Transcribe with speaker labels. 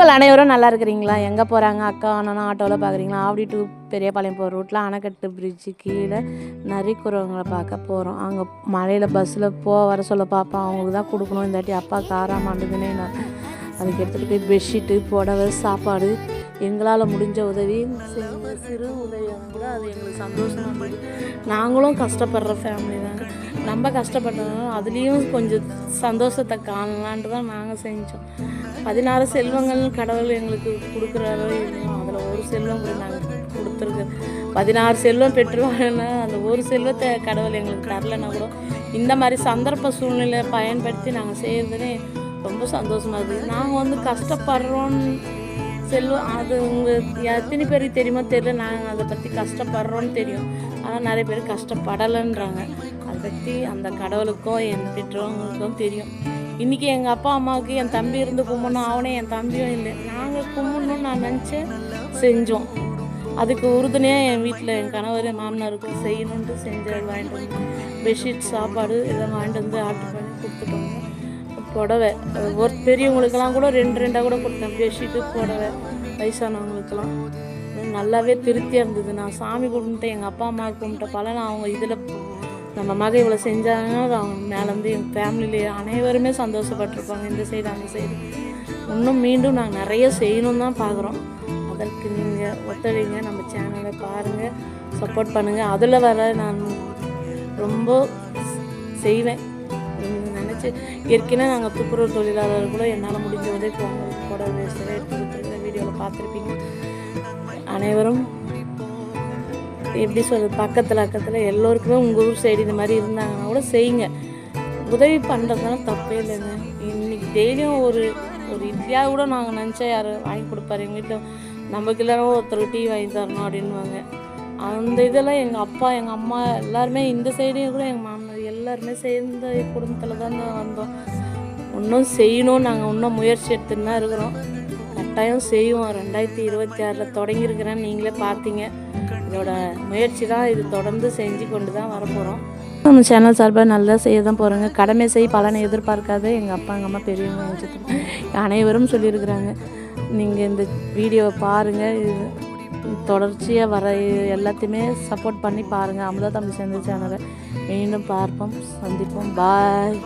Speaker 1: நீங்கள் அனைவரும் நல்லா இருக்கிறீங்களா? எங்கே போகிறாங்க அக்கா அண்ணனா ஆட்டோவில் பார்க்குறீங்களா? ஆவடி டு பெரியபாளையம் போகிற ரூட்டில் அணைக்கட்டு பிரிட்ஜு கீழே நரிக்குறவங்களை பார்க்க போகிறோம். அங்கே மலையில் பஸ்ஸில் வர சொல்ல பார்ப்போம். அவங்களுக்கு தான் கொடுக்கணும். இந்தாட்டி அப்பா காராக மாட்டுதுன்னே நான் அதுக்கு எடுத்துகிட்டு போய் பெட்ஷீட்டு புடவை சாப்பாடு எங்களால் முடிஞ்ச உதவி சிறு உதவியாக கூட அது எங்களுக்கு சந்தோஷமாக இருந்தது. நாங்களும் கஷ்டப்படுற ஃபேமிலி தாங்க. நம்ம கஷ்டப்பட்டோம், அதுலேயும் கொஞ்சம் சந்தோஷத்தை காணலான்ட்டு தான் நாங்கள் செஞ்சோம். 16 செல்வங்கள் கடவுள் எங்களுக்கு கொடுக்குறாரோ இல்லையோ அதில் ஒரு செல்வம் கூட நாங்கள் கொடுத்துருக்கு. 16 செல்வம் பெற்றுவாங்கன்னா அந்த ஒரு செல்வத்தை கடவுள் எங்களுக்கு தரலைன்னா கூட இந்த மாதிரி சந்தர்ப்ப சூழ்நிலை பயன்படுத்தி நாங்கள் செய்கிறதுனே ரொம்ப சந்தோஷமாக இருக்குது. நாங்கள் கஷ்டப்படுறோன்னு செல்வம் அது உங்கள் எத்தனை பேருக்கு தெரியுமோ தெரியல. நாங்கள் அதை பற்றி கஷ்டப்படுறோன்னு தெரியும், ஆனால் நிறைய பேர் கஷ்டப்படலைன்றாங்க. அதை பற்றி அந்த கடவுளுக்கும் என் பெற்றவங்களுக்கும் தெரியும். இன்றைக்கி எங்கள் அப்பா அம்மாவுக்கு என் தம்பி இருந்து கும்பிடணும், அவனே என் தம்பியும் இல்லை. நாங்கள் கும்பிடணும்னு நான் நினச்சேன், செஞ்சோம். அதுக்கு உறுதுணையாக என் வீட்டில் என் கணவர் மாமனாருக்கு செய்யணுன்ட்டு செஞ்சு வாங்கிட்டு வந்து பெட்ஷீட் சாப்பாடு எல்லாம் வாங்கிட்டு வந்து ஆர்டர் பண்ணி கொடுத்துட்டோங்க. புடவை ஒரு பெரியவங்களுக்கெல்லாம் கூட 2 கூட கொடுத்தேன். பெட்ஷீட்டு புடவை வயசானவங்களுக்கெல்லாம் நல்லாவே திருப்தியாக இருந்தது. நான் சாமி கும்பிட்டேன், எங்கள் அப்பா அம்மாவுக்கு கும்பிட்ட பலன் அவங்க இதில் நம்ம மகன் இவ்வளோ செஞ்சாங்கன்னா அவங்க மேலேருந்து எங்கள் ஃபேமிலியிலே அனைவருமே சந்தோஷப்பட்டிருப்பாங்க. இந்த சைடு அந்த சைடு இன்னும் மீண்டும் நாங்கள் நிறைய செய்யணும் தான் பார்க்குறோம். அதற்கு நீங்கள் ஒத்துழைங்க, நம்ம சேனலை பாருங்கள், சப்போர்ட் பண்ணுங்கள். அதில் வர நான் ரொம்ப செய்வேன் நினச்சி. ஏற்கனவே நாங்கள் துப்புரவு தொழிலாளர்கள் கூட என்னால் முடிஞ்ச உதவி அவங்களுக்கு கூட வேஸ்ட்டாக எடுத்து கொடுத்துருக்கிற வீடியோவில் பார்த்துருப்பீங்க. அனைவரும் எப்படி சொல்கிறது, பக்கத்தில் எல்லோருக்குமே உங்கள் ஊர் சைடு இந்த மாதிரி இருந்தாங்கன்னா கூட செய்யுங்க. உதவி பண்ணுறதுனால தப்பே இல்லைங்க. இன்றைக்கி டெய்லியும் ஒரு இட்லியாக கூட நாங்கள் நினச்சா யாரும் வாங்கி கொடுப்பாரு. எங்கள் வீட்டில் நமக்கு இல்லைனா ஒருத்தருக்கு டீ வாங்கி தரணும் அப்படின்வாங்க. அந்த இதெல்லாம் எங்கள் அப்பா எங்கள் அம்மா எல்லாருமே இந்த சைடையும் கூட எங்கள் மாமனார் எல்லாருமே சேர்ந்த குடும்பத்தில் தான் வந்தோம். இன்னும் செய்யணும், நாங்கள் இன்னும் முயற்சி எடுத்துன்னு தான் இருக்கிறோம். கட்டாயம் செய்வோம். 2026 தொடங்கியிருக்கிறேன், நீங்களே பார்த்தீங்க. இதோட முயற்சி தான், இது தொடர்ந்து செஞ்சு கொண்டு தான் வரப்போகிறோம். நம்ம சேனல் சார்பாக நல்லா செய்ய தான் போகிறோங்க. கடமை செய் பலனை எதிர்பார்க்காத எங்கள் அப்பா எங்கள் அம்மா பெரியவங்க அனைவரும் சொல்லியிருக்கிறாங்க. நீங்கள் இந்த வீடியோவை பாருங்கள், இது தொடர்ச்சியாக வர எல்லாத்தையுமே சப்போர்ட் பண்ணி பாருங்கள். அமுதா தமிழ் சேனல் சேனலை மீண்டும் பார்ப்போம், சந்திப்போம். பாய்.